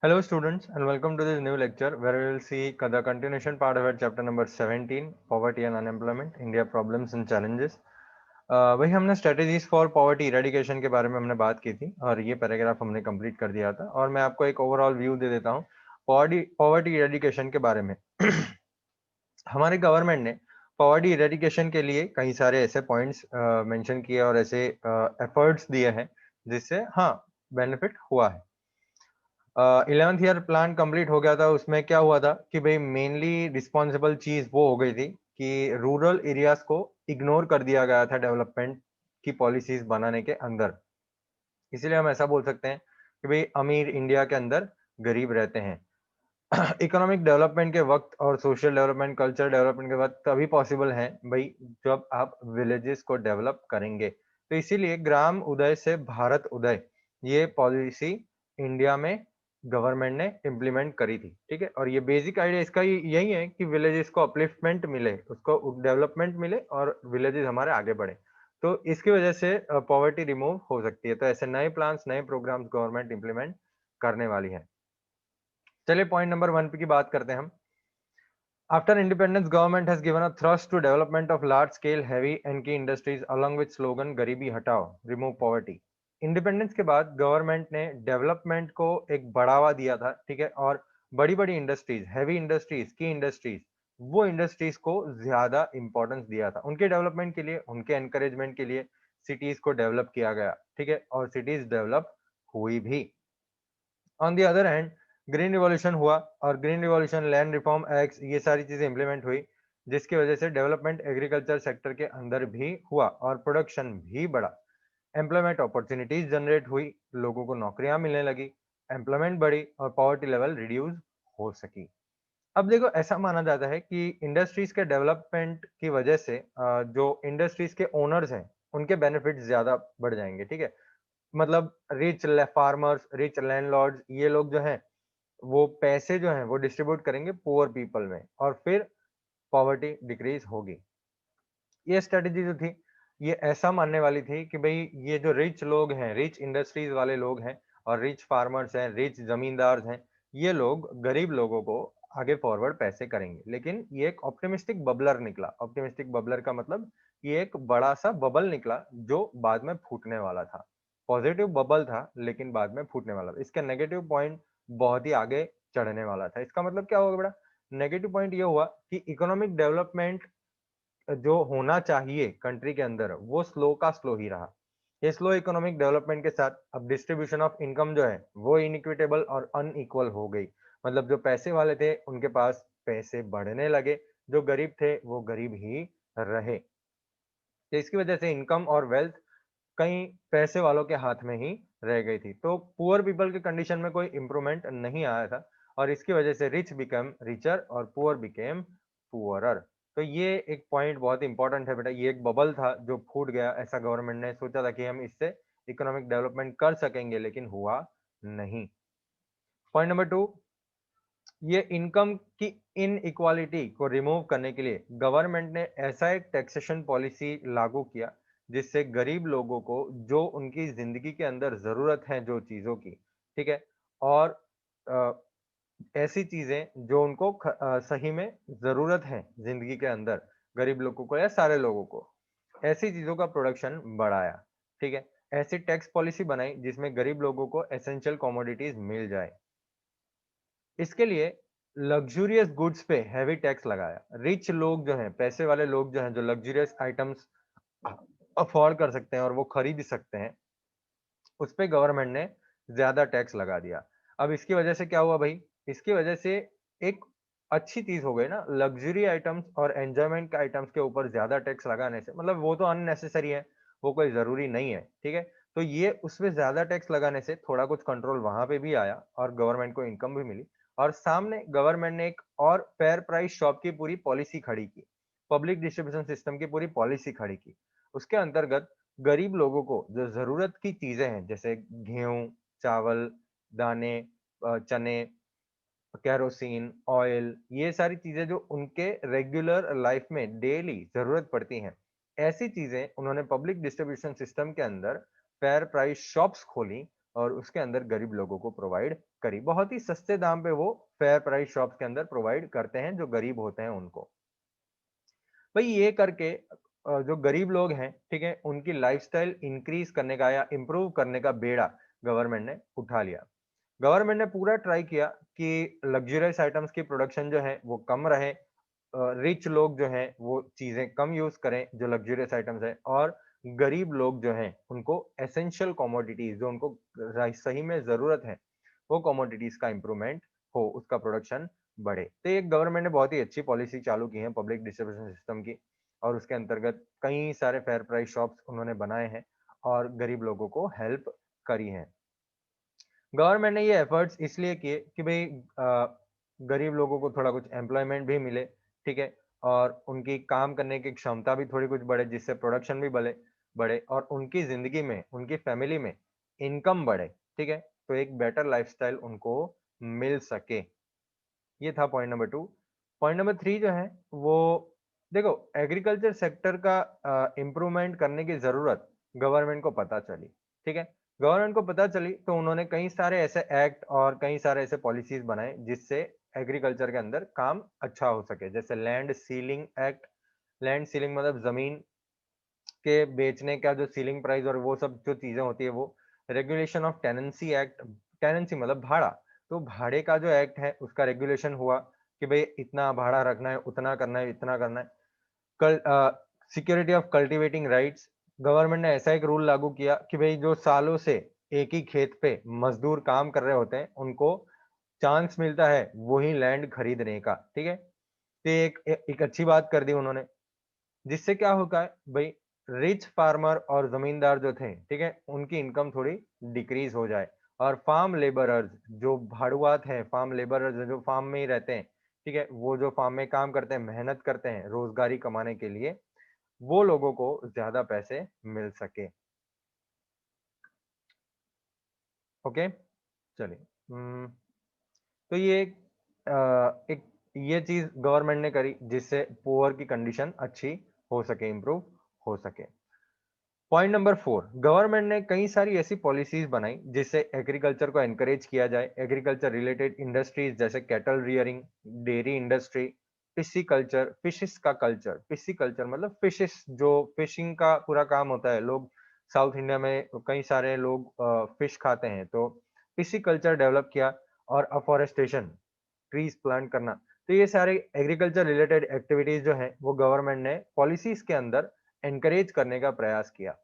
Hello students and welcome to this new lecture where we will see the continuation part of our chapter number 17 poverty and unemployment India problems and challenges। वही हमने strategies for poverty eradication के बारे में हमने बात की थी और ये पैराग्राफ हमने कंप्लीट कर दिया था और मैं आपको एक ओवरऑल व्यू दे देता हूँ पॉवर्टी इरेडिकेशन के बारे में। हमारे गवर्नमेंट ने पॉवर्टी इरेडिकेशन के लिए कई सारे ऐसे पॉइंट्स मेंशन किए और ऐसे एफर्ट्स दिए हैं जिससे हाँ बेनिफिट हुआ है। 11th ईयर प्लान कंप्लीट हो गया था। उसमें क्या हुआ था कि भाई मेनली रिस्पॉन्सिबल चीज वो हो गई थी कि रूरल एरियाज को इग्नोर कर दिया गया था डेवलपमेंट की पॉलिसीज बनाने के अंदर। इसीलिए हम ऐसा बोल सकते हैं कि भाई अमीर इंडिया के अंदर गरीब रहते हैं। इकोनॉमिक डेवलपमेंट के वक्त और सोशल डेवलपमेंट कल्चर डेवलपमेंट के वक्त तभी पॉसिबल है भाई जब आप विलेजेस को डेवलप करेंगे। तो इसीलिए ग्राम उदय से भारत उदय ये पॉलिसी इंडिया में गवर्नमेंट ने इम्प्लीमेंट करी थी। ठीक है, और ये बेसिक आइडिया इसका यही है कि विलेजेस को अपलिफ्टमेंट मिले, उसको डेवलपमेंट मिले और विलेजेस हमारे आगे बढ़े। तो इसकी वजह से पॉवर्टी रिमूव हो सकती है। तो ऐसे नए प्लान्स नए प्रोग्राम्स गवर्नमेंट इम्प्लीमेंट करने वाली है। चलिए पॉइंट नंबर 1 की बात करते हैं हम। After independence, government has given a thrust to development of large-scale heavy and key industries along with slogan "गरीबी हटाओ, remove poverty." इंडिपेंडेंस के बाद गवर्नमेंट ने डेवलपमेंट को एक बढ़ावा दिया था। ठीक है, और बड़ी बड़ी इंडस्ट्रीज, हैवी इंडस्ट्रीज, की इंडस्ट्रीज, वो इंडस्ट्रीज को ज्यादा इंपॉर्टेंस दिया था उनके डेवलपमेंट के लिए, उनके एनकरेजमेंट के लिए सिटीज को डेवलप किया गया। ठीक है, और सिटीज डेवलप हुई भी। On the other hand green revolution हुआ और green revolution, land reform act, ये सारी चीजें इंप्लीमेंट हुई जिसकी वजह से डेवलपमेंट एग्रीकल्चर सेक्टर के अंदर भी हुआ और प्रोडक्शन भी बढ़ा। एम्प्लॉयमेंट अपॉर्चुनिटीज जनरेट हुई, लोगों को नौकरियां मिलने लगी, एम्प्लॉयमेंट बढ़ी और पॉवर्टी लेवल रिड्यूस हो सकी। अब देखो, ऐसा माना जाता है कि इंडस्ट्रीज के डेवलपमेंट की वजह से जो इंडस्ट्रीज के ओनर्स हैं उनके बेनिफिट्स ज्यादा बढ़ जाएंगे। ठीक है, मतलब रिच फार्मर्स, रिच लैंडलॉर्ड्स, ये लोग जो हैं वो पैसे जो हैं वो डिस्ट्रीब्यूट करेंगे पुअर पीपल में और फिर पॉवर्टी डिक्रीज होगी। ये स्ट्रेटेजी जो थी ये ऐसा मानने वाली थी कि भाई ये जो रिच लोग हैं, रिच इंडस्ट्रीज वाले लोग हैं और रिच फार्मर्स हैं, रिच जमींदार हैं, ये लोग गरीब लोगों को आगे फॉरवर्ड पैसे करेंगे। लेकिन ये एक ऑप्टिमिस्टिक बबलर निकला। ऑप्टिमिस्टिक बबलर का मतलब ये एक बड़ा सा बबल निकला जो बाद में फूटने वाला था। पॉजिटिव बबल था लेकिन बाद में फूटने वाला था। इसका नेगेटिव पॉइंट बहुत ही आगे चढ़ने वाला था। इसका मतलब क्या होगा बेटा? नेगेटिव पॉइंट ये हुआ कि इकोनॉमिक डेवलपमेंट जो होना चाहिए कंट्री के अंदर वो स्लो का स्लो ही रहा। ये स्लो इकोनॉमिक डेवलपमेंट के साथ अब डिस्ट्रीब्यूशन ऑफ इनकम जो है वो इनइक्विटेबल और अनइक्वल हो गई। मतलब जो पैसे वाले थे उनके पास पैसे बढ़ने लगे, जो गरीब थे वो गरीब ही रहे। तो इसकी वजह से इनकम और वेल्थ कहीं पैसे वालों के हाथ में ही रह गई थी। तो पुअर पीपल के कंडीशन में कोई इंप्रूवमेंट नहीं आया था और इसकी वजह से रिच बिकम रिचर और पुअर बिकेम पुअरर। तो ये एक पॉइंट बहुत इंपॉर्टेंट है बेटा। ये एक बबल था जो फूट गया। ऐसा गवर्नमेंट ने सोचा था कि हम इससे इकोनॉमिक डेवलपमेंट कर सकेंगे लेकिन हुआ नहीं। पॉइंट नंबर 2, ये इनकम की इनइक्वालिटी को रिमूव करने के लिए गवर्नमेंट ने ऐसा एक टैक्सेशन पॉलिसी लागू किया जिससे गरीब लोगों को जो उनकी जिंदगी के अंदर जरूरत है जो चीजों की, ठीक है, और अ, ऐसी चीजें जो उनको सही में जरूरत है जिंदगी के अंदर, गरीब लोगों को या सारे लोगों को, ऐसी चीजों का प्रोडक्शन बढ़ाया। ठीक है, ऐसी टैक्स पॉलिसी बनाई जिसमें गरीब लोगों को एसेंशियल कमोडिटीज मिल जाए। इसके लिए लग्जूरियस गुड्स पे हैवी टैक्स लगाया। रिच लोग जो हैं, पैसे वाले लोग जो हैं, जो लग्जूरियस आइटम्स अफोर्ड कर सकते हैं और वो खरीद सकते हैं, उस पे गवर्नमेंट ने ज्यादा टैक्स लगा दिया। अब इसकी वजह से क्या हुआ भाई? इसकी वजह से एक अच्छी चीज हो गई ना, लग्जरी आइटम्स और एंजॉयमेंट के आइटम्स के ऊपर ज्यादा टैक्स लगाने से, मतलब वो तो अननेसेसरी है, वो कोई जरूरी नहीं है। ठीक है, तो ये उसमें ज्यादा टैक्स लगाने से थोड़ा कुछ कंट्रोल वहां पे भी आया और गवर्नमेंट को इनकम भी मिली। और सामने गवर्नमेंट ने एक और फेयर प्राइस शॉप की पूरी पॉलिसी खड़ी की, पब्लिक डिस्ट्रीब्यूशन सिस्टम की पूरी पॉलिसी खड़ी की। उसके अंतर्गत गरीब लोगों को जो जरूरत की चीजें हैं जैसे गेहूं, चावल, दाने, चने, केरोसिन, ऑयल, ये सारी चीजें जो उनके रेगुलर लाइफ में डेली जरूरत पड़ती हैं, ऐसी चीजें उन्होंने पब्लिक डिस्ट्रीब्यूशन सिस्टम के अंदर फेयर प्राइस शॉप्स खोली और उसके अंदर गरीब लोगों को प्रोवाइड करी। बहुत ही सस्ते दाम पे वो फेयर प्राइस शॉप्स के अंदर प्रोवाइड करते हैं जो गरीब होते हैं उनको। भाई ये करके जो गरीब लोग हैं, ठीक है, उनकी लाइफस्टाइल इंक्रीज करने का या इंप्रूव करने का बेड़ा गवर्नमेंट ने उठा लिया। गवर्नमेंट ने पूरा ट्राई किया कि लग्जरियस आइटम्स की प्रोडक्शन जो है वो कम रहे, रिच लोग जो हैं वो चीजें कम यूज करें जो लग्जरियस आइटम्स है, और गरीब लोग जो हैं उनको एसेंशियल कमोडिटीज जो उनको सही में जरूरत है वो कमोडिटीज का इंप्रूवमेंट हो, उसका प्रोडक्शन बढ़े। तो ये गवर्नमेंट ने बहुत ही अच्छी पॉलिसी चालू की है पब्लिक डिस्ट्रीब्यूशन सिस्टम की, और उसके अंतर्गत कई सारे फेयर प्राइस शॉप्स उन्होंने बनाए हैं और गरीब लोगों को हेल्प करी है। गवर्नमेंट ने ये एफर्ट्स इसलिए किए कि भाई गरीब लोगों को थोड़ा कुछ एम्प्लॉयमेंट भी मिले, ठीक है, और उनकी काम करने की क्षमता भी थोड़ी कुछ बढ़े जिससे प्रोडक्शन भी बढ़े बढ़े और उनकी जिंदगी में, उनकी फैमिली में इनकम बढ़े, ठीक है, तो एक बेटर लाइफस्टाइल उनको मिल सके। ये था पॉइंट नंबर 2। पॉइंट नंबर 3 जो है वो, देखो, एग्रीकल्चर सेक्टर का इम्प्रूवमेंट करने की जरूरत गवर्नमेंट को पता चली, ठीक है। गवर्नमेंट को पता चली तो उन्होंने कई सारे ऐसे एक्ट और कई सारे ऐसे पॉलिसीज बनाए जिससे एग्रीकल्चर के अंदर काम अच्छा हो सके। जैसे land ceiling act. Land ceiling मतलब जमीन के बेचने का जो सीलिंग प्राइस और वो सब जो चीजें होती है वो। Regulation of tenancy act. Tenancy मतलब भाड़ा। तो भाड़े का जो एक्ट है उसका रेगुलेशन हुआ कि भाई इतना भाड़ा रखना है, उतना करना है, इतना करना है। कल security of cultivating rights. Government ने ऐसा एक रूल लागू किया कि भाई जो सालों से एक ही खेत पे मजदूर काम कर रहे होते हैं उनको चांस मिलता है वही लैंड खरीदने का, ठीक है। तो एक अच्छी बात कर दी उन्होंने, जिससे क्या होगा है भाई, रिच फार्मर और जमींदार जो थे, ठीक है, उनकी इनकम थोड़ी डिक्रीज हो जाए, और फार्म लेबरर्स जो भाड़ुआत हैं, फार्म लेबरर्स जो फार्म में ही रहते हैं, ठीक है, वो जो फार्म में काम करते हैं, मेहनत करते हैं रोजगारी कमाने के लिए, वो लोगों को ज्यादा पैसे मिल सके। ओके, चलिए। तो ये एक ये चीज गवर्नमेंट ने करी जिससे पुअर की कंडीशन अच्छी हो सके, इंप्रूव हो सके। पॉइंट नंबर 4, गवर्नमेंट ने कई सारी ऐसी पॉलिसीज बनाई जिससे एग्रीकल्चर को एनकरेज किया जाए। एग्रीकल्चर रिलेटेड इंडस्ट्रीज जैसे कैटल रियरिंग, डेयरी इंडस्ट्री, पिसी कल्चर, फिशिस का कल्चर। पिसी कल्चर मतलब फिशिस, जो फिशिंग का पूरा काम होता है। लोग साउथ इंडिया में कई सारे लोग फिश खाते हैं, तो पिसी कल्चर डेवलप किया। और अफॉरेस्टेशन, ट्रीज प्लांट करना। तो ये सारे एग्रीकल्चर रिलेटेड एक्टिविटीज जो है वो गवर्नमेंट ने पॉलिसीज के अंदर एनकरेज करने का प्रयास किया।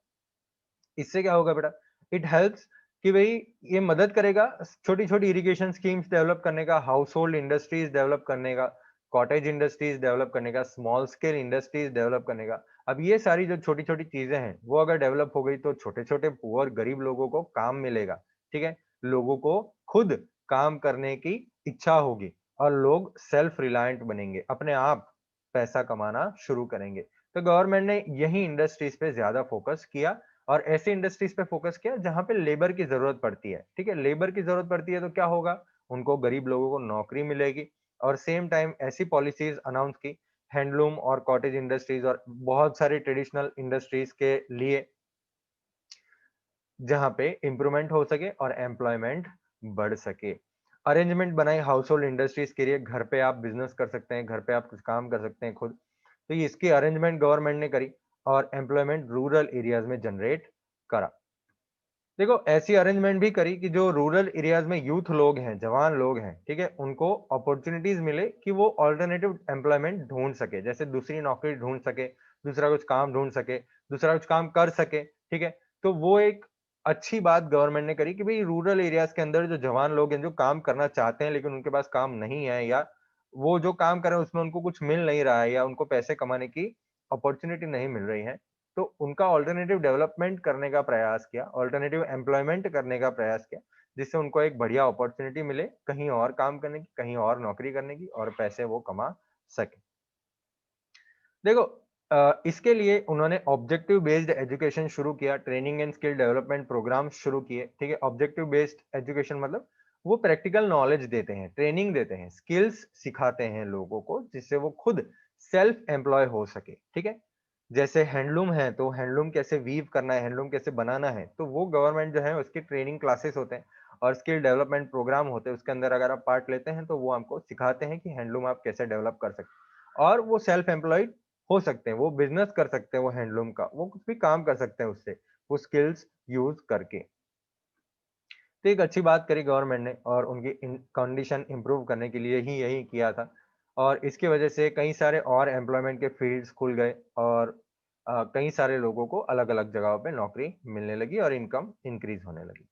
इससे क्या होगा बेटा, इट हेल्प्स कि भाई ये मदद करेगा छोटी छोटी इरिगेशन स्कीम्स डेवलप करने का, हाउस होल्ड इंडस्ट्रीज डेवलप करने का, कॉटेज इंडस्ट्रीज डेवलप करने का, स्मॉल स्केल इंडस्ट्रीज डेवलप करने का। अब ये सारी जो छोटी छोटी चीजें हैं वो अगर डेवलप हो गई तो छोटे छोटे पुअर गरीब लोगों को काम मिलेगा, ठीक है। लोगों को खुद काम करने की इच्छा होगी और लोग सेल्फ रिलायंट बनेंगे, अपने आप पैसा कमाना शुरू करेंगे। तो गवर्नमेंट ने यही इंडस्ट्रीज पे ज्यादा फोकस किया, और ऐसी इंडस्ट्रीज पे फोकस किया जहां पे लेबर की जरूरत पड़ती है, ठीक है। लेबर की जरूरत पड़ती है तो क्या होगा, उनको, गरीब लोगों को नौकरी मिलेगी। और सेम टाइम ऐसी पॉलिसीज अनाउंस की हैंडलूम और कॉटेज इंडस्ट्रीज और बहुत सारी ट्रेडिशनल इंडस्ट्रीज के लिए, जहां पे इंप्रूवमेंट हो सके और एम्प्लॉयमेंट बढ़ सके। अरेंजमेंट बनाए हाउस होल्ड इंडस्ट्रीज के लिए, घर पे आप बिजनेस कर सकते हैं, घर पे आप कुछ काम कर सकते हैं खुद। तो ये इसकी अरेंजमेंट गवर्नमेंट ने करी और एम्प्लॉयमेंट रूरल एरियाज में जनरेट करा। देखो, ऐसी अरेंजमेंट भी करी कि जो रूरल एरियाज में यूथ लोग हैं, जवान लोग हैं, ठीक है, उनको अपॉर्चुनिटीज मिले कि वो ऑल्टरनेटिव एम्प्लॉयमेंट ढूंढ सके, जैसे दूसरी नौकरी ढूंढ सके, दूसरा कुछ काम ढूंढ सके, दूसरा कुछ काम कर सके, ठीक है। तो वो एक अच्छी बात गवर्नमेंट ने करी कि भाई रूरल एरियाज के अंदर जो जवान लोग हैं जो काम करना चाहते हैं लेकिन उनके पास काम नहीं है, या वो जो काम कर रहे हैं उसमें उनको कुछ मिल नहीं रहा है, या उनको पैसे कमाने की अपॉर्चुनिटी नहीं मिल रही है, तो उनका ऑल्टरनेटिव डेवलपमेंट करने का प्रयास किया, ऑल्टरनेटिव एम्प्लॉयमेंट करने का प्रयास किया, जिससे उनको एक बढ़िया अपॉर्चुनिटी मिले कहीं और काम करने की, कहीं और नौकरी करने की, और पैसे वो कमा सके। देखो, इसके लिए उन्होंने ऑब्जेक्टिव बेस्ड एजुकेशन शुरू किया, training and skill development programme शुरू किए, ठीक है। ऑब्जेक्टिव बेस्ड एजुकेशन मतलब वो प्रैक्टिकल नॉलेज देते हैं, ट्रेनिंग देते हैं, स्किल्स सिखाते हैं लोगों को जिससे वो खुद सेल्फ एम्प्लॉय हो सके, ठीक है। जैसे हैंडलूम है तो हैंडलूम कैसे वीव करना है, हैंडलूम कैसे बनाना है, तो वो गवर्नमेंट जो है उसकी ट्रेनिंग क्लासेस होते हैं और स्किल डेवलपमेंट प्रोग्राम होते हैं, उसके अंदर अगर आप पार्ट लेते हैं तो वो हमको सिखाते हैं कि हैंडलूम आप कैसे डेवलप कर सकते हैं। और वो सेल्फ एम्प्लॉयड हो सकते हैं, वो बिजनेस कर सकते हैं, वो हैंडलूम का वो कुछ भी काम कर सकते हैं उससे, वो स्किल्स यूज करके। तो एक अच्छी बात करी गवर्नमेंट ने और उनकी कंडीशन इंप्रूव करने के लिए ही यही किया था। और इसकी वजह से कई सारे और एम्प्लॉयमेंट के फील्ड्स खुल गए और कई सारे लोगों को अलग अलग जगहों पे नौकरी मिलने लगी और इनकम इंक्रीज होने लगी।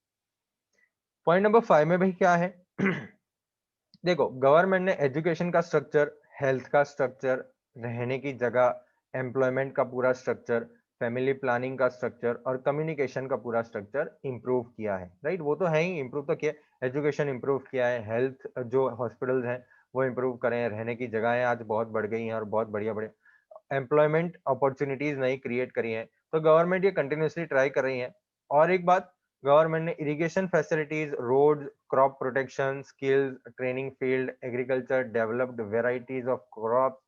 पॉइंट नंबर 5 में भाई क्या है? देखो, गवर्नमेंट ने एजुकेशन का स्ट्रक्चर, हेल्थ का स्ट्रक्चर, रहने की जगह, एम्प्लॉयमेंट का पूरा स्ट्रक्चर, फैमिली प्लानिंग का स्ट्रक्चर और कम्युनिकेशन का पूरा स्ट्रक्चर इंप्रूव किया है, राइट? वो तो है ही, इंप्रूव तो किया। एजुकेशन इंप्रूव किया है, हेल्थ जो हॉस्पिटल्स हैं वो इंप्रूव करे हैं, रहने की जगहें आज बहुत बढ़ गई हैं और बहुत बढ़िया बढ़िया एम्प्लॉयमेंट अपॉर्चुनिटीज नई क्रिएट करी हैं। तो गवर्नमेंट ये कंटिन्यूअसली ट्राई कर रही है। और एक बात, गवर्नमेंट ने irrigation facilities, road, crop protection, skills, training field, agriculture, developed varieties of crop,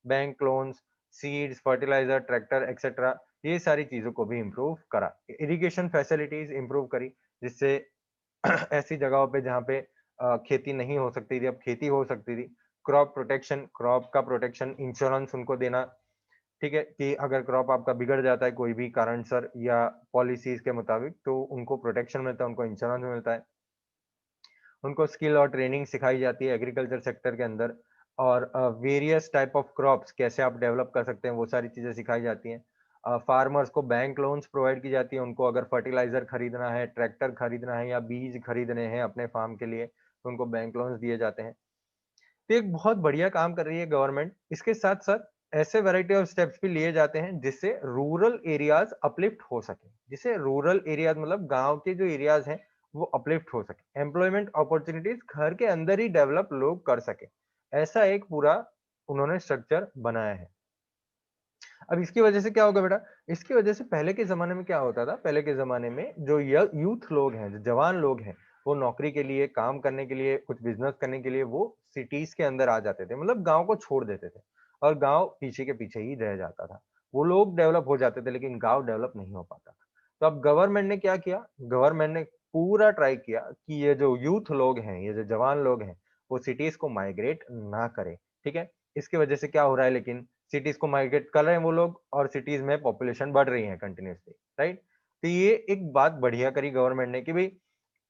bank loans, seeds, fertiliser, tractor etcetera, ये सारी चीजों को भी इम्प्रूव करा। इरिगेशन फैसिलिटीज इम्प्रूव करी, जिससे ऐसी जगहों पे जहाँ पे खेती नहीं हो सकती थी, अब खेती हो सकती थी। क्रॉप प्रोटेक्शन, क्रॉप का प्रोटेक्शन, इंश्योरेंस उनको देना, ठीक है, कि अगर क्रॉप आपका बिगड़ जाता है कोई भी कारणसर या पॉलिसीज के मुताबिक, तो उनको प्रोटेक्शन मिलता है, उनको इंश्योरेंस मिलता है। उनको स्किल और ट्रेनिंग सिखाई जाती है एग्रीकल्चर सेक्टर के अंदर। और वेरियस टाइप ऑफ क्रॉप्स कैसे आप डेवलप कर सकते हैं, वो सारी चीजें सिखाई जाती हैं। फार्मर्स को बैंक लोन्स प्रोवाइड की जाती है, उनको अगर फर्टिलाइजर खरीदना है, ट्रैक्टर खरीदना है या बीज खरीदने हैं अपने फार्म के लिए, तो उनको बैंक लोन्स दिए जाते हैं। तो एक बहुत बढ़िया काम कर रही है गवर्नमेंट। इसके साथ-साथ ऐसे वैरायटी ऑफ स्टेप्स भी लिए जाते हैं जिससे रूरल एरियाज अपलिफ्ट हो सके। जिससे रूरल एरियाज मतलब गाँव के जो एरियाज हैं, वो अपलिफ्ट हो सके। एम्प्लॉयमेंट अपॉर्च्युनिटीज घर के अंदर ही डेवलप लोग कर सकें। ऐसा एक पूरा उन्होंने स्ट्रक्चर बनाया है। अब इसकी वजह से क्या होगा बेटा? इसकी वजह से पहले के ज़माने में क्या होता था? पहले के ज़माने में जो य यूथ लोग हैं, जो जवान लोग हैं, वो नौकरी के लिए, काम करने के लिए, कुछ बिज़नेस करने के लिए वो सिटीज़ के अंदर आ जाते थे। मतलब गाँव को छोड़ देते थे और गाँव पीछे के पीछे ही रह जाता था। वो लोग डेवलप हो जाते थे लेकिन गाँव डेवलप नहीं हो पाता था। तो अब गवर्नमेंट ने क्या किया? गवर्नमेंट ने पूरा ट्राई किया कि ये जो यूथ लोग हैं, ये जो जवान लोग हैं, वो सिटीज़ को माइग्रेट ना करें, ठीक है? इसकी वजह से क्या हो रहा है लेकिन सिटीज को माइग्रेट कर रहे हैं वो लोग और सिटीज में पॉपुलेशन बढ़ रही है कंटिन्यूअसली, राइट? तो ये एक बात बढ़िया करी गवर्नमेंट ने कि भाई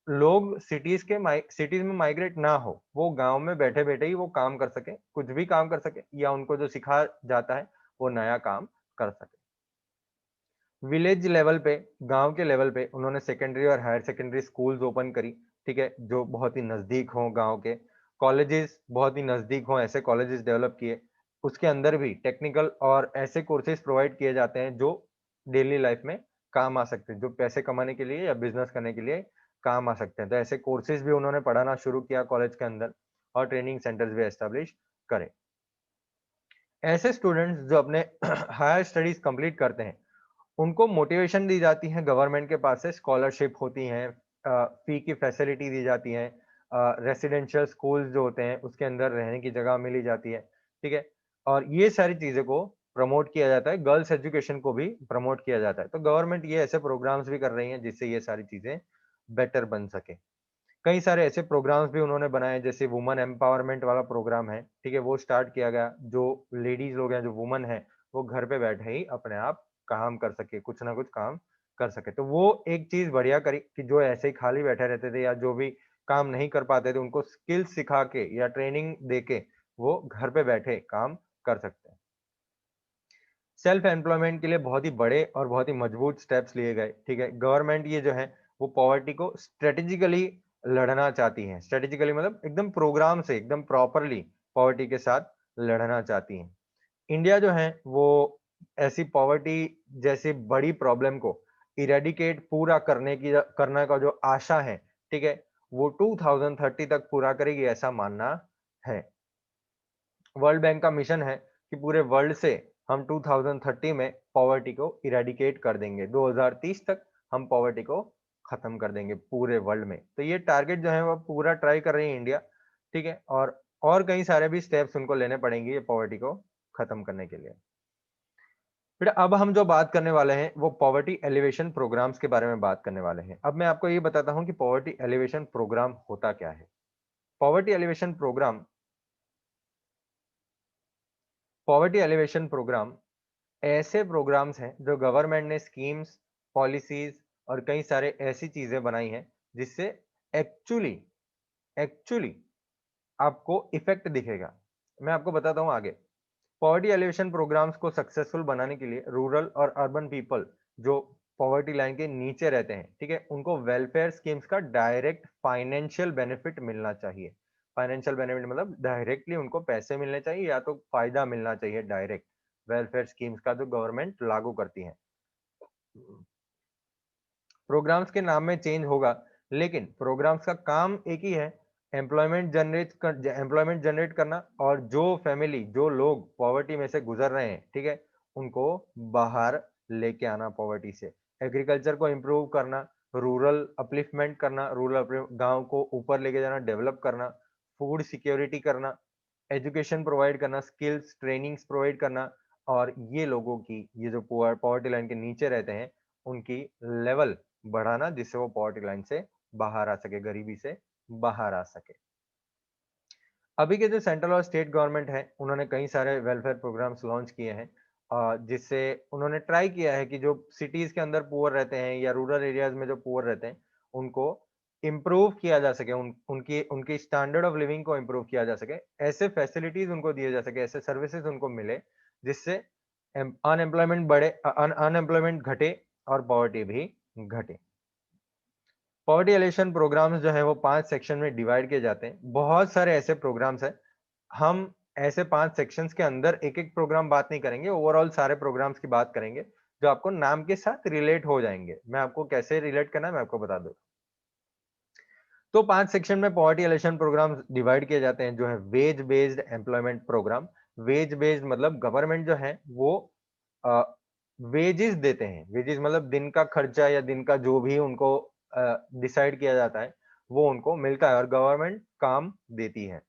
लोग सिटीज में माइग्रेट ना हो, वो गांव में बैठे बैठे ही वो काम कर सके, कुछ भी काम कर सके या उनको जो सिखा जाता है वो नया काम कर सके। विलेज लेवल पे, गांव के लेवल पे उन्होंने सेकेंडरी और हायर सेकेंडरी स्कूल्स ओपन करी, ठीक है, जो बहुत ही नजदीक हों गांव के। कॉलेजेस बहुत ही नजदीक हों, ऐसे कॉलेजेस डेवलप किए। उसके अंदर भी टेक्निकल और ऐसे कोर्सेज प्रोवाइड किए जाते हैं जो डेली लाइफ में काम आ सकते हैं, जो पैसे कमाने के लिए या बिजनेस करने के लिए काम आ सकते हैं। तो ऐसे कोर्सेज भी उन्होंने पढ़ाना शुरू किया कॉलेज के अंदर और ट्रेनिंग सेंटर्स भी एस्टेब्लिश करे। ऐसे स्टूडेंट्स जो अपने हायर स्टडीज कंप्लीट करते हैं, उनको मोटिवेशन दी जाती है गवर्नमेंट के पास से, स्कॉलरशिप होती हैं, फी की फैसिलिटी दी जाती है, रेसिडेंशियल स्कूल्स जो होते हैं उसके अंदर रहने की जगह मिली जाती है, ठीक है। और ये सारी चीजें को प्रमोट किया जाता है, गर्ल्स एजुकेशन को भी प्रमोट किया जाता है। तो गवर्नमेंट ये ऐसे प्रोग्राम्स भी कर रही है जिससे ये सारी चीजें बेटर बन सके। कई सारे ऐसे प्रोग्राम्स भी उन्होंने बनाए, जैसे वुमन एम्पावरमेंट वाला प्रोग्राम है, ठीक है, वो स्टार्ट किया गया। जो लेडीज लोग हैं, जो वुमन है, वो घर पे बैठे ही अपने आप काम कर सके, कुछ ना कुछ काम कर सके। तो वो एक चीज बढ़िया करी कि जो ऐसे ही खाली बैठे रहते थे या जो भी काम नहीं कर पाते थे, उनको स्किल सिखा के या ट्रेनिंग दे के वो घर पे बैठे काम कर सकते हैं। सेल्फ एम्प्लॉयमेंट के लिए बहुत ही बड़े और बहुत ही मजबूत स्टेप्स लिए गए, ठीक है। गवर्नमेंट ये जो है वो पॉवर्टी को स्ट्रेटेजिकली लड़ना चाहती है। स्ट्रेटेजिकली मतलब एकदम प्रोग्राम से, एकदम प्रॉपरली पॉवर्टी के साथ लड़ना चाहती है। इंडिया जो है वो ऐसी पॉवर्टी जैसी बड़ी प्रॉब्लम को इरेडिकेट पूरा करने का जो आशा है, ठीक है, वो 2030 तक पूरा करेगी ऐसा मानना है। वर्ल्ड बैंक का मिशन है कि पूरे वर्ल्ड से हम 2030 में पॉवर्टी को इरेडिकेट कर देंगे। 2030 तक हम पॉवर्टी को खत्म कर देंगे पूरे वर्ल्ड में। तो ये टारगेट जो है वो पूरा ट्राई कर रही है इंडिया, ठीक है। और कई सारे भी स्टेप्स उनको लेने पड़ेंगे ये पॉवर्टी को खत्म करने के लिए। बेटा अब हम जो बात करने वाले हैं वो पॉवर्टी एलिवेशन प्रोग्राम्स के बारे में बात करने वाले हैं। अब मैं आपको ये बताता हूं कि पॉवर्टी एलिवेशन प्रोग्राम होता क्या है। Poverty alleviation programme poverty alleviation programme ऐसे प्रोग्राम्स हैं जो गवर्नमेंट ने स्कीम्स, पॉलिसीज और कई सारे ऐसी चीजें बनाई हैं जिससे एक्चुअली एक्चुअली आपको इफेक्ट दिखेगा। मैं आपको बताता हूं आगे। पॉवर्टी एलिवेशन प्रोग्राम्स को सक्सेसफुल बनाने के लिए रूरल और अर्बन पीपल जो पॉवर्टी लाइन के नीचे रहते हैं, ठीक है, उनको वेलफेयर स्कीम्स का डायरेक्ट फाइनेंशियल बेनिफिट मिलना चाहिए। फाइनेंशियल बेनिफिट मतलब डायरेक्टली उनको पैसे मिलने चाहिए या तो फायदा मिलना चाहिए डायरेक्ट वेलफेयर स्कीम्स का जो गवर्नमेंट लागू करती है। प्रोग्राम्स के नाम में चेंज होगा लेकिन प्रोग्राम्स का काम एक ही है, एम्प्लॉयमेंट जनरेट करना और जो फैमिली जो लोग पॉवर्टी में से गुजर रहे हैं, ठीक है, उनको बाहर लेके आना पॉवर्टी से। एग्रीकल्चर को इम्प्रूव करना, रूरल अपलिफ्टमेंट करना, गांव को ऊपर लेके जाना, डेवलप करना, फूड सिक्योरिटी करना, एजुकेशन प्रोवाइड करना, स्किल्स ट्रेनिंग्स प्रोवाइड करना, और ये लोगों की, ये जो पॉवर्टी लाइन के नीचे रहते हैं, उनकी लेवल बढ़ाना जिससे वो पॉवर्टी लाइन से बाहर आ सके, गरीबी से बाहर आ सके। अभी के जो सेंट्रल और स्टेट गवर्नमेंट है उन्होंने कई सारे वेलफेयर प्रोग्राम्स लॉन्च किए हैं, जिससे उन्होंने ट्राई किया है कि जो सिटीज के अंदर पुअर रहते हैं या रूरल एरियाज में जो पुअर रहते हैं उनको इम्प्रूव किया जा सके, उनकी उनकी स्टैंडर्ड ऑफ लिविंग को इम्प्रूव किया जा सके, ऐसे फैसिलिटीज उनको दिए जा सके, ऐसे सर्विसेज उनको मिले जिससे अनएम्प्लॉयमेंट बढ़े, अनएम्प्लॉयमेंट घटे और पॉवर्टी भी घटे। पॉवर्टी एलिवेशन प्रोग्राम्स जो है वो 5 सेक्शन में डिवाइड किए जाते हैं। बहुत सारे ऐसे प्रोग्राम्स हैं, हम ऐसे 5 सेक्शंस के अंदर एक-एक प्रोग्राम बात नहीं करेंगे, ओवरऑल सारे प्रोग्राम्स की बात करेंगे जो आपको नाम के साथ रिलेट हो जाएंगे। मैं आपको कैसे रिलेट करना है मैं आपको बता दूं। तो 5 सेक्शन में पॉवर्टी एलिवेशन प्रोग्राम डिवाइड किए जाते हैं, जो है wage based employment programme. Wage based मतलब गवर्नमेंट जो है वो वेजेस देते हैं, वेजेस मतलब दिन का खर्चा या दिन का जो भी उनको डिसाइड किया जाता है वो उनको मिलता है और गवर्नमेंट काम देती है।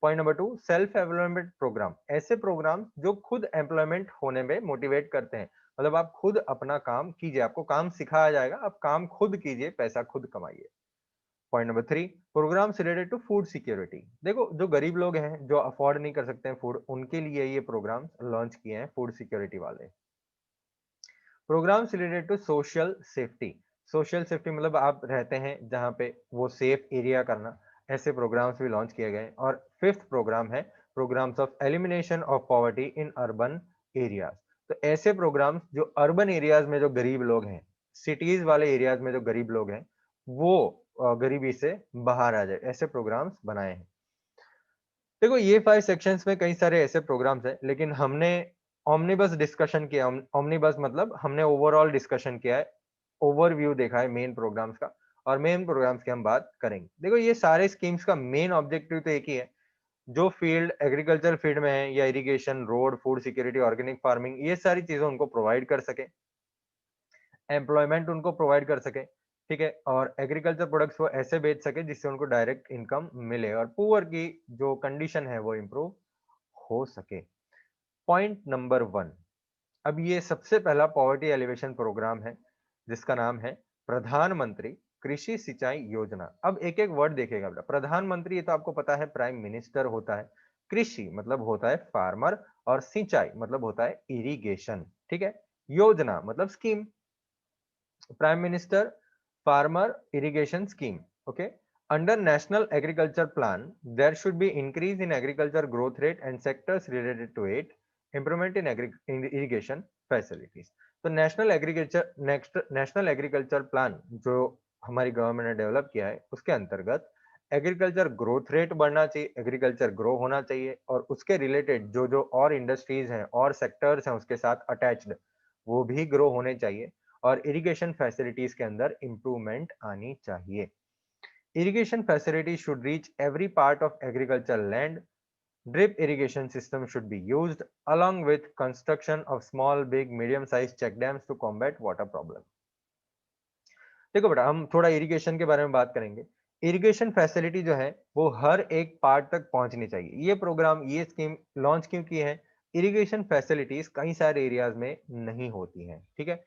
Point number 2, self employment programme. ऐसे प्रोग्राम जो खुद एम्प्लॉयमेंट होने में मोटिवेट करते हैं, मतलब आप खुद अपना काम कीजिए, आपको काम सिखाया जाएगा, आप काम खुद कीजिए, पैसा खुद कमाइए। Point number 3, programmes related to food security. देखो जो गरीब लोग हैं जो अफोर्ड नहीं कर सकते हैं फूड, उनके लिए ये प्रोग्राम्स लॉन्च किए हैं फूड सिक्योरिटी वाले। Programmes related to social safety. Social safety मतलब आप रहते हैं जहां पे वो सेफ एरिया करना, ऐसे प्रोग्राम्स भी लॉन्च किए गए। और फिफ्थ प्रोग्राम है programmes of elimination of poverty in urban areas. तो ऐसे प्रोग्राम्स जो अर्बन एरियाज में जो गरीब लोग हैं, सिटीज वाले एरियाज में जो गरीब लोग हैं, वो गरीबी से बाहर आ जाए, ऐसे प्रोग्राम्स बनाए हैं। देखो ये 5 सेक्शंस में कई सारे ऐसे प्रोग्राम्स हैं, लेकिन हमने ओमनिबस डिस्कशन किया। ओमनिबस मतलब हमने ओवरऑल डिस्कशन किया है, ओवरव्यू देखा है मेन प्रोग्राम्स का, और मेन प्रोग्राम्स की हम बात करेंगे। देखो ये सारे स्कीम्स का मेन ऑब्जेक्टिव तो एक ही है, जो फील्ड एग्रीकल्चर फील्ड में है या irrigation, road, food security, organic farming, ये सारी चीजें उनको प्रोवाइड कर सके, एम्प्लॉयमेंट उनको प्रोवाइड कर सके, ठीक है, और एग्रीकल्चर प्रोडक्ट्स वो ऐसे बेच सके जिससे उनको डायरेक्ट इनकम मिले और पुअर की जो कंडीशन है वो इंप्रूव हो सके। पॉइंट नंबर 1, अब ये सबसे पहला पॉवर्टी एलिवेशन प्रोग्राम है जिसका नाम है प्रधानमंत्री कृषि सिंचाई योजना। अब एक एक वर्ड देखेगा बेटा। प्रधानमंत्री ये तो आपको पता है प्राइम मिनिस्टर होता है, कृषि मतलब होता है फार्मर, और सिंचाई मतलब होता है इरिगेशन, ठीक है। योजना मतलब scheme, prime minister farmer irrigation scheme, okay. Under National Agriculture Plan, there should be increase in agriculture growth rate and sectors related to it, improvement in irrigation facilities. तो नेशनल एग्रीकल्चर प्लान जो हमारी government ने develop किया है उसके अंतर्गत agriculture growth rate बढ़ना चाहिए, एग्रीकल्चर ग्रो होना चाहिए, और उसके रिलेटेड जो जो और इंडस्ट्रीज हैं और सेक्टर्स हैं उसके साथ अटैच्ड वो भी ग्रो होने चाहिए, और इरिगेशन फैसिलिटीज के अंदर इंप्रूवमेंट आनी चाहिए। Irrigation facilities should reach every part of agricultural land. Drip irrigation system should be used along with construction of small, big, medium-sized check dams to combat water problem. देखो बेटा हम थोड़ा irrigation के बारे में बात करेंगे। इरिगेशन फैसिलिटी जो है वो हर एक पार्ट तक पहुंचनी चाहिए। ये प्रोग्राम, ये स्कीम लॉन्च क्यों की है? इरिगेशन फैसिलिटीज कई सारे एरियाज में नहीं होती हैं, ठीक है।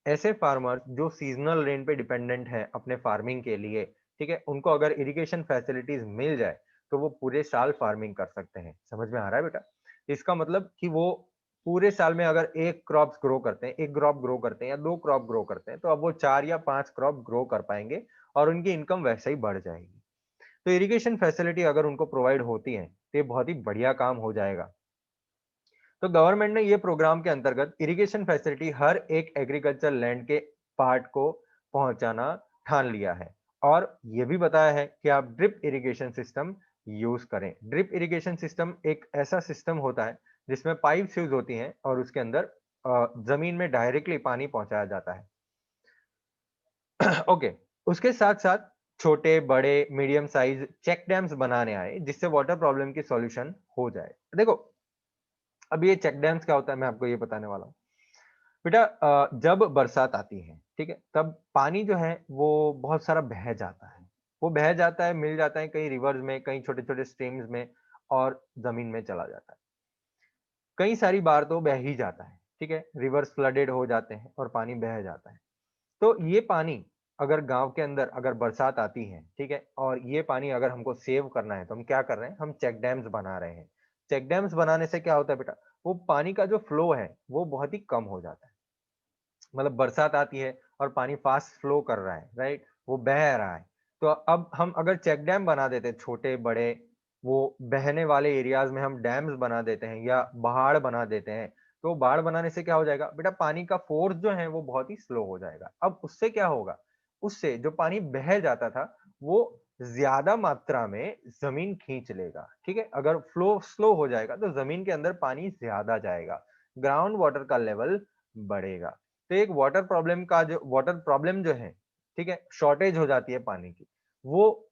ऐसे फार्मर्स जो सीजनल रेन पे डिपेंडेंट हैं अपने फार्मिंग के लिए, ठीक है, उनको अगर इरिगेशन फैसिलिटीज मिल जाए तो वो पूरे साल फार्मिंग कर सकते हैं। समझ में आ रहा है बेटा? इसका मतलब कि वो पूरे साल में अगर एक क्रॉप्स ग्रो करते हैं, एक क्रॉप ग्रो करते हैं या दो क्रॉप ग्रो करते हैं, तो अब वो 4 या 5 क्रॉप ग्रो कर पाएंगे और उनकी इनकम वैसे ही बढ़ जाएगी। तो इरिगेशन फैसिलिटी अगर उनको प्रोवाइड होती है तो ये बहुत ही बढ़िया काम हो जाएगा। तो गवर्नमेंट ने ये प्रोग्राम के अंतर्गत इरिगेशन फैसिलिटी हर एक एग्रीकल्चर लैंड के पार्ट को पहुंचाना ठान लिया है और ये भी बताया है कि आप ड्रिप इरिगेशन सिस्टम यूज करें। ड्रिप इरिगेशन सिस्टम एक ऐसा सिस्टम होता है जिसमें पाइप्स यूज होती हैं और उसके अंदर जमीन में डायरेक्टली पानी पहुंचाया जाता है। ओके, उसके साथ साथ छोटे बड़े मीडियम साइज चेक डैम्स बनाने आए जिससे वाटर प्रॉब्लम की सॉल्यूशन हो जाए। देखो, अब ये चेक डैम्स क्या होता है मैं आपको ये बताने वाला हूँ। बेटा, जब बरसात आती है, ठीक है, तब पानी जो है वो बहुत सारा बह जाता है। वो बह जाता है, मिल जाता है कहीं रिवर्स में, कहीं छोटे छोटे स्ट्रीम्स में और जमीन में चला जाता है। कई सारी बार तो बह ही जाता है, ठीक है, रिवर्स फ्लडेड हो जाते हैं और पानी बह जाता है। तो ये पानी अगर गांव के अंदर अगर बरसात आती है, ठीक है, और ये पानी अगर हमको सेव करना है तो हम क्या कर रहे हैं, हम चेक डैम्स बना रहे हैं। चेक डैम्स बनाने से क्या होता है बेटा, वो पानी का जो फ्लो है वो बहुत ही कम हो जाता है। मतलब बरसात आती है और पानी फास्ट फ्लो कर रहा है, राइट, वो बह रहा है। तो अब हम अगर चेक डैम बना देते, छोटे बड़े, वो बहने वाले एरियाज में हम डैम्स बना देते हैं या बाढ़ बना देते हैं, तो बाढ़ बनाने से क्या हो जाएगा बेटा, पानी का फोर्स जो है वो बहुत ही स्लो हो जाएगा। अब उससे क्या होगा, उससे जो पानी बह जाता था वो ज्यादा मात्रा में जमीन खींच लेगा, ठीक है। अगर फ्लो स्लो हो जाएगा तो जमीन के अंदर पानी ज्यादा जाएगा, ग्राउंड वाटर का लेवल बढ़ेगा। तो एक वाटर प्रॉब्लम जो है, ठीक है, शॉर्टेज हो जाती है पानी की, वो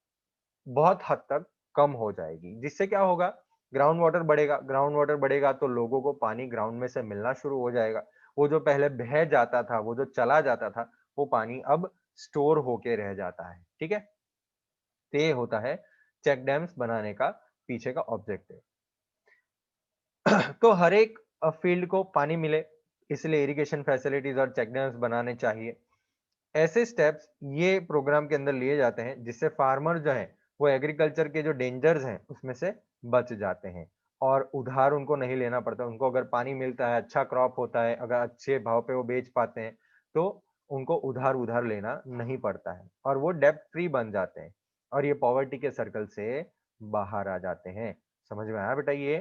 बहुत हद तक कम हो जाएगी। जिससे क्या होगा, ग्राउंड वाटर बढ़ेगा, ग्राउंड वाटर बढ़ेगा तो लोगों को पानी ग्राउंड में से मिलना शुरू हो जाएगा। वो जो पहले बह जाता था, वो जो चला जाता था, वो पानी अब स्टोर होके रह जाता है, ठीक है। तो ये होता है चेक डैम्स बनाने का पीछे का ऑब्जेक्टिव। तो हर एक फील्ड को पानी मिले, इसलिए इरिगेशन फैसिलिटीज और चेक डैम्स बनाने चाहिए। ऐसे स्टेप्स ये प्रोग्राम के अंदर लिए जाते हैं जिससे फार्मर जो है वो एग्रीकल्चर के जो डेंजर्स हैं उसमें से बच जाते हैं और उधार उनको नहीं लेना पड़ता। उनको अगर पानी मिलता है, अच्छा क्रॉप होता है, अगर अच्छे भाव पे वो बेच पाते हैं, तो उनको उधार उधार लेना नहीं पड़ता है और वो डेब्ट फ्री बन जाते हैं और ये पॉवर्टी के सर्कल से बाहर आ जाते हैं। समझ में आया बेटा ये?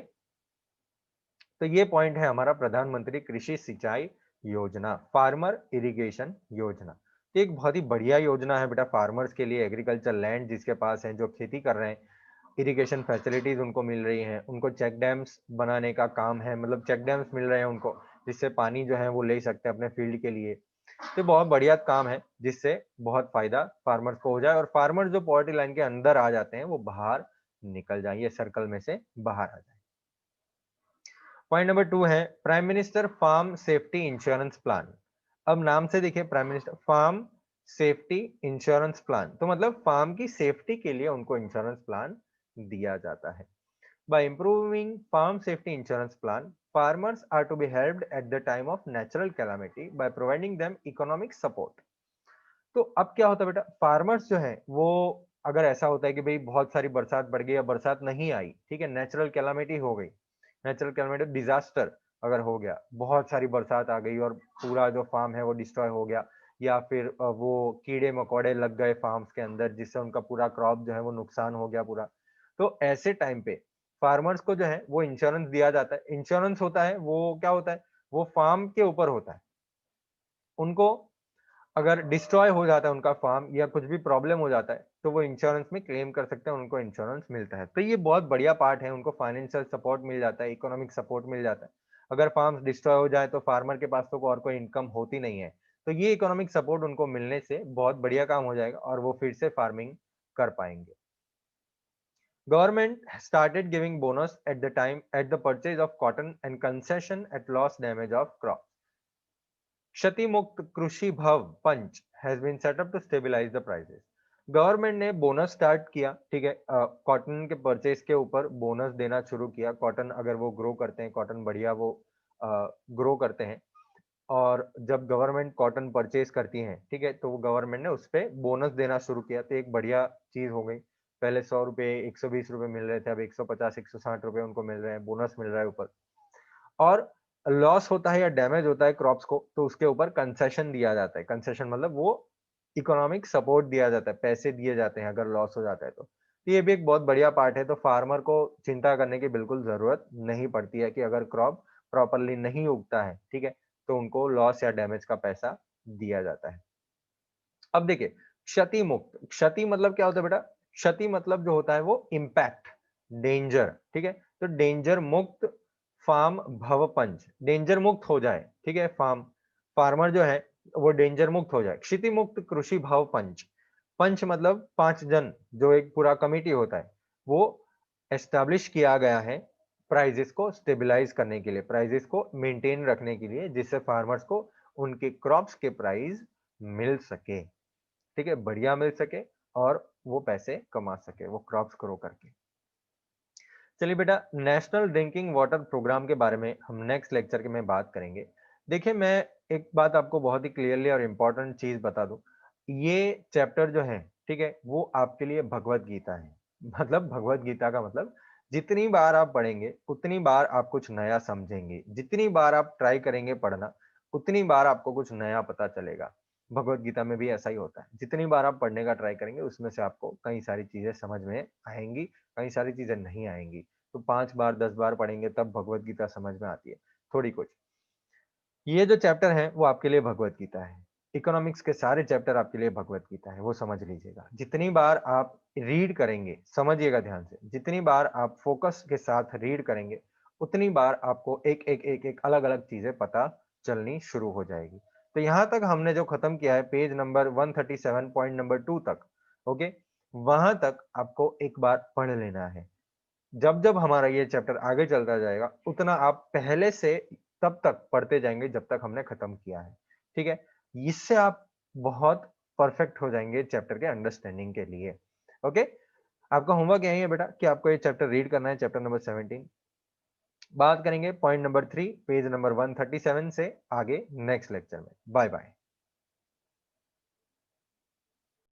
तो ये पॉइंट है हमारा प्रधानमंत्री कृषि सिंचाई योजना, फार्मर इरिगेशन योजना। तो एक बहुत ही बढ़िया योजना है बेटा फार्मर्स के लिए। एग्रीकल्चर लैंड जिसके पास है, जो खेती कर रहे हैं, इरिगेशन फैसिलिटीज उनको मिल रही हैं, उनको चेक डैम्स बनाने का काम है, मतलब चेक डैम्स मिल रहे हैं उनको जिससे पानी जो है वो ले सकते हैं अपने फील्ड के लिए। तो बहुत बढ़िया काम है जिससे बहुत फायदा फार्मर्स को हो जाए और फार्मर जो पॉवर्टी लाइन के अंदर आ जाते हैं वो बाहर निकल जाए, ये सर्कल में से बाहर आ जाए। पॉइंट नंबर 2 है prime minister farm safety insurance plan. अब नाम से देखिए, prime minister farm safety insurance plan, तो मतलब फार्म की सेफ्टी के लिए उनको इंश्योरेंस प्लान दिया जाता है। By improving farm safety insurance plan, farmers are to be helped at the time of natural calamity by providing them economic support. तो अब क्या होता है बेटा, फार्मर्स जो है वो, अगर ऐसा होता है कि भाई बहुत सारी बरसात बढ़ गई या बरसात नहीं आई, ठीक है, नेचुरल कैलामिटी हो गई, नेचुरल कैलामिटी डिजास्टर अगर हो गया, बहुत सारी बरसात आ गई और पूरा जो फार्म है वो डिस्ट्रॉय हो गया, या फिर वो कीड़े मकोड़े लग गए फार्म्स के अंदर जिससे उनका पूरा क्रॉप जो है वो नुकसान हो गया पूरा। तो ऐसे टाइम पे फार्मर्स को जो है वो इंश्योरेंस दिया जाता है। इंश्योरेंस होता है वो क्या होता है, वो फार्म के ऊपर होता है। उनको अगर डिस्ट्रॉय हो जाता है उनका फार्म या कुछ भी प्रॉब्लम हो जाता है तो वो इंश्योरेंस में क्लेम कर सकते हैं, उनको इंश्योरेंस मिलता है। तो ये बहुत बढ़िया पार्ट है, उनको फाइनेंशियल सपोर्ट मिल जाता है, इकोनॉमिक सपोर्ट मिल जाता है। अगर फार्म डिस्ट्रॉय हो जाए तो फार्मर के पास तो और कोई इनकम होती नहीं है, तो ये इकोनॉमिक सपोर्ट उनको मिलने से बहुत बढ़िया काम हो जाएगा और वो फिर से फार्मिंग कर पाएंगे। Government started giving bonus at the time at the purchase of cotton and concession at loss damage of crop. क्षति मुक्त कृषि भव पंच has been set up to stabilize the prices. Government ने बोनस स्टार्ट किया, ठीक है, कॉटन के purchase के ऊपर बोनस देना शुरू किया। कॉटन अगर वो ग्रो करते हैं, कॉटन बढ़िया वो ग्रो करते हैं, और जब गवर्नमेंट कॉटन परचेज करती है, ठीक है, तो वो गवर्नमेंट ने उस पे बोनस देना शुरू किया, तो एक बढ़िया चीज हो गई। पहले 100 रुपए 120 रुपए मिल रहे थे, अब 150 160 रुपए उनको मिल रहे हैं, बोनस मिल रहा है ऊपर। और लॉस होता है या डैमेज होता है क्रॉप्स को, तो उसके ऊपर कंसेशन दिया जाता है। कंसेशन मतलब वो इकोनॉमिक सपोर्ट दिया जाता है, पैसे दिए जाते हैं अगर लॉस हो जाता है तो। ये भी एक बहुत बढ़िया पार्ट है, तो फार्मर को चिंता करने की बिल्कुल जरूरत नहीं पड़ती है कि अगर क्रॉप प्रॉपरली नहीं उगता है, ठीक है, तो उनको लॉस या डैमेज का पैसा दिया जाता है। अब देखिए, क्षति मुक्त, क्षति मतलब क्या होता है बेटा? क्षति मतलब जो होता है वो इम्पैक्ट, डेंजर, ठीक है, तो डेंजर मुक्त फार्म भव पंच, डेंजर मुक्त हो जाए, ठीक है, फार्मर जो है वो डेंजर मुक्त हो जाए। क्षति मुक्त कृषि भाव पंच, पंच मतलब 5 जन, जो एक पूरा कमिटी होता है, वो एस्टैब्लिश किया गया है प्राइजेस को स्टेबलाइज करने के लिए, प्राइजेस को मेंटेन रखने के लिए, जिससे फार्मर्स को उनके क्रॉप्स के प्राइस मिल सके, ठीक है, बढ़िया मिल सके, और वो पैसे कमा सके वो क्रॉप्स ग्रो करके। चलिए बेटा, नेशनल ड्रिंकिंग वाटर प्रोग्राम के बारे में हम नेक्स्ट लेक्चर के में बात करेंगे। देखिए, मैं एक बात आपको बहुत ही क्लियरली और इम्पोर्टेंट चीज बता दूं, ये चैप्टर जो है, ठीक है, वो आपके लिए भगवत गीता है। मतलब भगवत गीता का मतलब, जितनी बार आप पढ़ेंगे उतनी बार आप कुछ नया समझेंगे, जितनी बार आप ट्राई करेंगे पढ़ना, उतनी बार आपको कुछ नया पता चलेगा। भगवत गीता में भी ऐसा ही होता है, जितनी बार आप पढ़ने का ट्राई करेंगे उसमें से आपको कई सारी चीजें समझ में आएंगी, कई सारी चीजें नहीं आएंगी। तो 5 बार 10 बार पढ़ेंगे तब भगवत गीता समझ में आती है थोड़ी कुछ। ये जो चैप्टर है वो आपके लिए भगवत गीता है। इकोनॉमिक्स के सारे चैप्टर आपके लिए भगवत गीता है, वो समझ लीजिएगा। जितनी बार आप रीड करेंगे, समझिएगा ध्यान से, जितनी बार आप फोकस के साथ रीड करेंगे, उतनी बार आपको एक एक एक एक अलग अलग चीजें पता चलनी शुरू हो जाएगी। तो यहां तक हमने जो खत्म किया है, पेज नंबर 137 पॉइंट नंबर 2 तक, ओके, वहां तक आपको एक बार पढ़ लेना है। जब जब हमारा ये चैप्टर आगे चलता जाएगा, उतना आप पहले से तब तक पढ़ते जाएंगे जब तक हमने खत्म किया है, ठीक है। इससे आप बहुत परफेक्ट हो जाएंगे चैप्टर के अंडरस्टैंडिंग के लिए। ओके, आपका होमवर्क यही है बेटा कि आपको ये चैप्टर रीड करना है, चैप्टर नंबर 17। बात करेंगे पॉइंट नंबर 3 पेज नंबर 137 से आगे नेक्स्ट लेक्चर में। Bye bye.